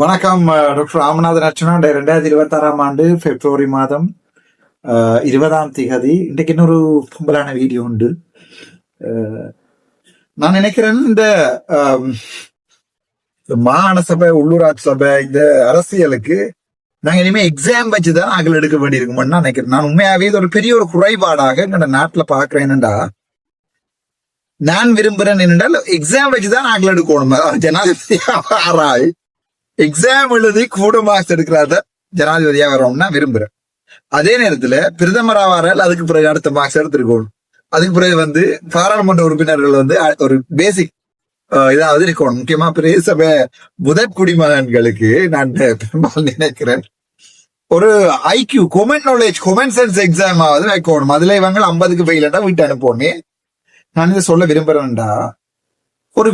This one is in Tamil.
வணக்கம். டாக்டர் ராமநாதன் அர்ச்சனா. 2026 பிப்ரவரி மாதம் 20 இன்றைக்கு இன்னொரு கும்பலான வீடியோ உண்டு. நான் நினைக்கிறேன் இந்த மாகாண சபை, உள்ளூராட்சி சபை, இந்த அரசியலுக்கு நாங்க இனிமே எக்ஸாம் வச்சுதான் நாங்கள் எடுக்க வேண்டியிருக்கும்னு நினைக்கிறேன். நான் உண்மையாவே இது ஒரு பெரிய ஒரு குறைபாடாக எங்க நாட்டுல பாக்குறேன்டா. நான் விரும்புறேன் என்னென்றால் எக்ஸாம் வச்சுதான் நாங்கள் எடுக்கணும். ஜனாதிபதி ஆராய் எக்ஸாம் எழுதி கூட மார்க்ஸ் எடுக்கிறாத ஜனாதிபதியா வரோம்னா விரும்புறேன். அதே நேரத்துல பிரதமரா வரால் அதுக்கு பிறகு அடுத்த மார்க்ஸ் எடுத்துருக்கணும். அதுக்கு பிறகு பாராளுமன்ற உறுப்பினர்கள் ஒரு பேசிக் இதாவது இருக்கணும். முக்கியமா பெரிய சபை முதற் குடிமகன்களுக்கு நான் பெரும்பாலும் நினைக்கிறேன் ஒரு IQ, comment knowledge, comment sense exam ஆகுது வைக்கணும். அதுல இவங்க 50க்கு ஃபெயிலண்டா வீட்டு அனுப்போனே. நான் இதை சொல்ல விரும்புறேன்டா, ஒரு